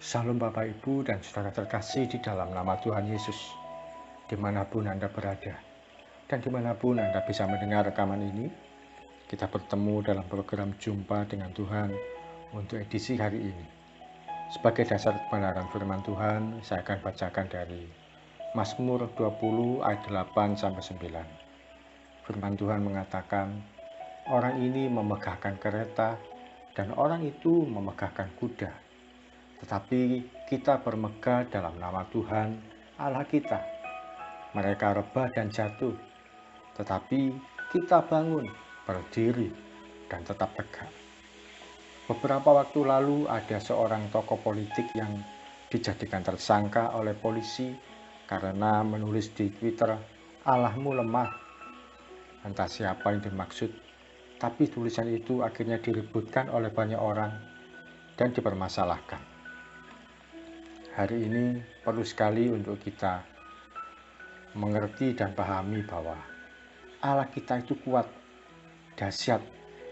Salam Bapak Ibu dan saudara terkasih di dalam nama Tuhan Yesus, dimanapun Anda berada, dan dimanapun Anda bisa mendengar rekaman ini. Kita bertemu dalam program Jumpa dengan Tuhan untuk edisi hari ini. Sebagai dasar kebenaran firman Tuhan, saya akan bacakan dari Mazmur 20 ayat 8-9. Firman Tuhan mengatakan, orang ini memegahkan kereta dan orang itu memegahkan kuda. Tetapi kita bermegah dalam nama Tuhan Allah kita. Mereka rebah dan jatuh, tetapi kita bangun, berdiri, dan tetap tegak. Beberapa waktu lalu ada seorang tokoh politik yang dijadikan tersangka oleh polisi karena menulis di Twitter, "Allahmu lemah." Entah siapa yang dimaksud, tapi tulisan itu akhirnya diributkan oleh banyak orang dan dipermasalahkan. Hari ini perlu sekali untuk kita mengerti dan pahami bahwa Allah kita itu kuat, dahsyat,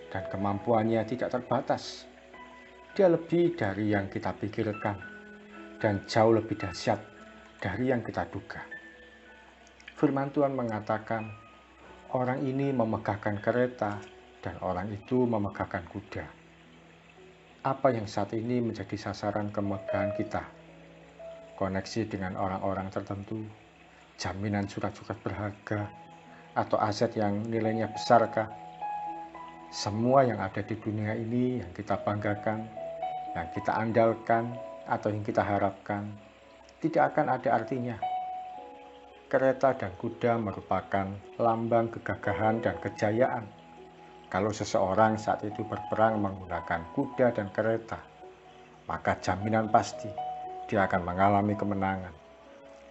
dan kemampuannya tidak terbatas. Dia lebih dari yang kita pikirkan dan jauh lebih dahsyat dari yang kita duga. Firman Tuhan mengatakan, orang ini memegahkan kereta dan orang itu memegahkan kuda. Apa yang saat ini menjadi sasaran kemegahan kita? Koneksi dengan orang-orang tertentu, jaminan surat-surat berharga, atau aset yang nilainya besarkah? Semua yang ada di dunia ini yang kita banggakan, yang kita andalkan, atau yang kita harapkan, tidak akan ada artinya. Kereta dan kuda merupakan lambang kegagahan dan kejayaan. Kalau seseorang saat itu berperang menggunakan kuda dan kereta, maka jaminan pasti dia akan mengalami kemenangan.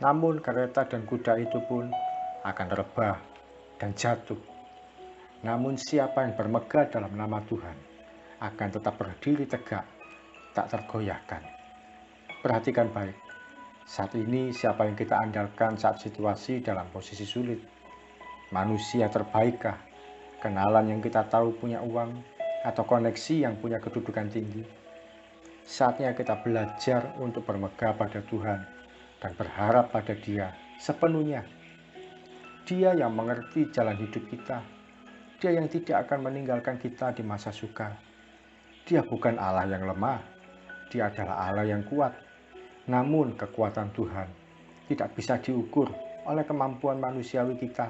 Namun kereta dan kuda itu pun akan rebah dan jatuh. Namun siapa yang bermegah dalam nama Tuhan akan tetap berdiri tegak, tak tergoyahkan. Perhatikan baik, saat ini siapa yang kita andalkan saat situasi dalam posisi sulit? Manusia terbaikkah? Kenalan yang kita tahu punya uang? Atau koneksi yang punya kedudukan tinggi? Saatnya kita belajar untuk bermegah pada Tuhan dan berharap pada Dia sepenuhnya. Dia yang mengerti jalan hidup kita. Dia yang tidak akan meninggalkan kita di masa sukar. Dia bukan Allah yang lemah. Dia adalah Allah yang kuat. Namun kekuatan Tuhan tidak bisa diukur oleh kemampuan manusiawi kita.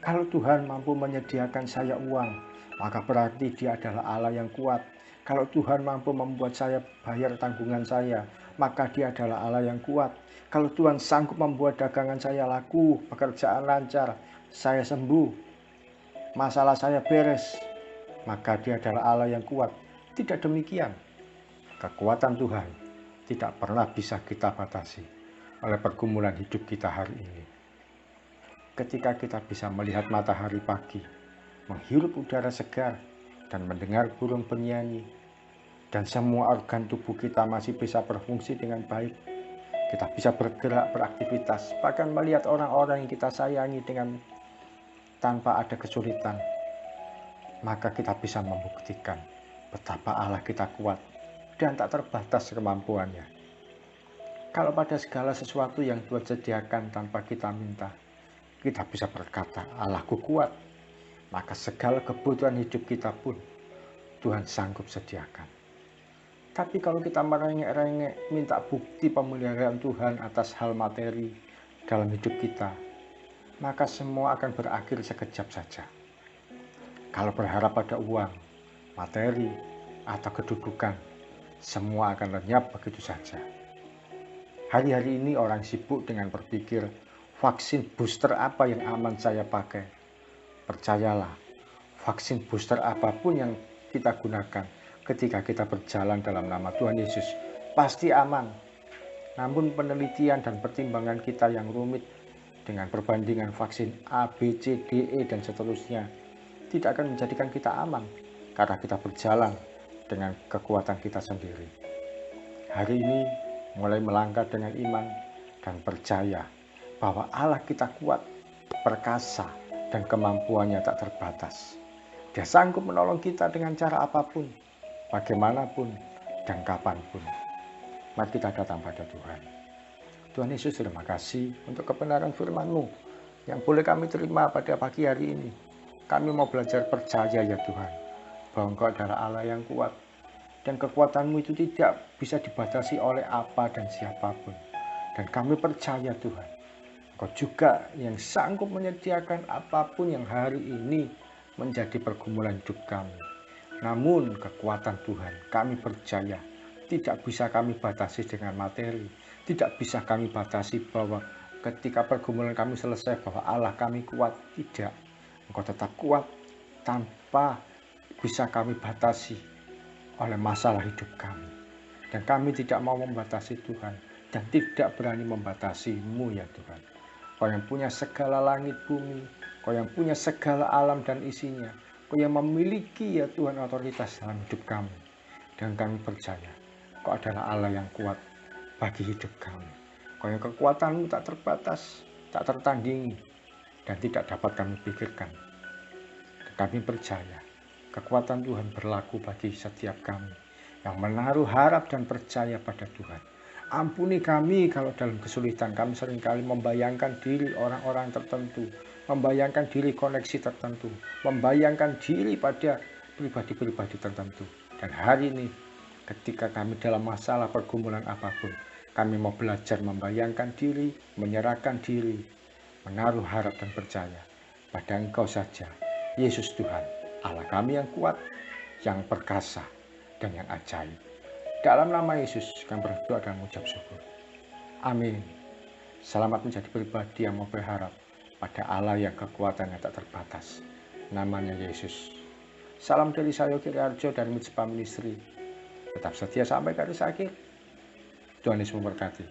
Kalau Tuhan mampu menyediakan saya uang, maka berarti Dia adalah Allah yang kuat. Kalau Tuhan mampu membuat saya bayar tanggungan saya, maka Dia adalah Allah yang kuat. Kalau Tuhan sanggup membuat dagangan saya laku, pekerjaan lancar, saya sembuh, masalah saya beres, maka Dia adalah Allah yang kuat. Tidak demikian. Kekuatan Tuhan tidak pernah bisa kita batasi oleh pergumulan hidup kita hari ini. Ketika kita bisa melihat matahari pagi, menghirup udara segar, dan mendengar burung bernyanyi, dan semua organ tubuh kita masih bisa berfungsi dengan baik, kita bisa bergerak, beraktivitas, bahkan melihat orang-orang yang kita sayangi dengan tanpa ada kesulitan, maka kita bisa membuktikan betapa Allah kita kuat dan tak terbatas kemampuannya. Kalau pada segala sesuatu yang Tuhan sediakan tanpa kita minta, kita bisa berkata, Allahku kuat, maka segala kebutuhan hidup kita pun Tuhan sanggup sediakan. Tapi kalau kita merengek-rengek minta bukti pemeliharaan Tuhan atas hal materi dalam hidup kita, maka semua akan berakhir sekejap saja. Kalau berharap pada uang, materi, atau kedudukan, semua akan lenyap begitu saja. Hari-hari ini orang sibuk dengan berpikir, vaksin booster apa yang aman saya pakai? Percayalah, vaksin booster apapun yang kita gunakan ketika kita berjalan dalam nama Tuhan Yesus pasti aman. Namun penelitian dan pertimbangan kita yang rumit dengan perbandingan vaksin A, B, C, D, E, dan seterusnya tidak akan menjadikan kita aman karena kita berjalan dengan kekuatan kita sendiri. Hari ini mulai melangkah dengan iman dan percaya bahwa Allah kita kuat, perkasa, dan kemampuannya tak terbatas. Dia sanggup menolong kita dengan cara apapun, bagaimanapun, dan kapanpun. Mari kita datang pada Tuhan. Tuhan Yesus, terima kasih untuk kebenaran firman-Mu yang boleh kami terima pada pagi hari ini. Kami mau belajar percaya ya Tuhan, bahwa Engkau adalah Allah yang kuat, dan kekuatan-Mu itu tidak bisa dibatasi oleh apa dan siapapun. Dan kami percaya Tuhan, Engkau juga yang sanggup menyediakan apapun yang hari ini menjadi pergumulan hidup kami. Namun kekuatan Tuhan, kami percaya, tidak bisa kami batasi dengan materi. Tidak bisa kami batasi bahwa ketika pergumulan kami selesai bahwa Allah kami kuat. Tidak. Engkau tetap kuat tanpa bisa kami batasi oleh masalah hidup kami. Dan kami tidak mau membatasi Tuhan dan tidak berani membatasi-Mu ya Tuhan. Kau yang punya segala langit bumi, Kau yang punya segala alam dan isinya, Kau yang memiliki ya Tuhan otoritas dalam hidup kami. Dan kami percaya Kau adalah Allah yang kuat bagi hidup kami. Kau yang kekuatan-Mu tak terbatas, tak tertandingi, dan tidak dapat kami pikirkan. Dan kami percaya kekuatan Tuhan berlaku bagi setiap kami yang menaruh harap dan percaya pada Tuhan. Ampuni kami kalau dalam kesulitan kami seringkali membayangkan diri orang-orang tertentu, membayangkan diri koneksi tertentu, membayangkan diri pada pribadi-pribadi tertentu. Dan hari ini ketika kami dalam masalah pergumulan apapun, kami mau belajar membayangkan diri, menyerahkan diri, menaruh harap dan percaya pada Engkau saja, Yesus Tuhan, Allah kami yang kuat, yang perkasa, dan yang ajaib. Dalam nama Yesus kami berdoa dan mengucap syukur. Amin. Selamat menjadi pribadi yang mau berharap pada Allah yang kekuatannya tak terbatas. Namanya Yesus. Salam dari saya Yogi Arjo dari Mitspa Ministry. Tetap setia sampai garis akhir. Tuhan Yesus memberkati.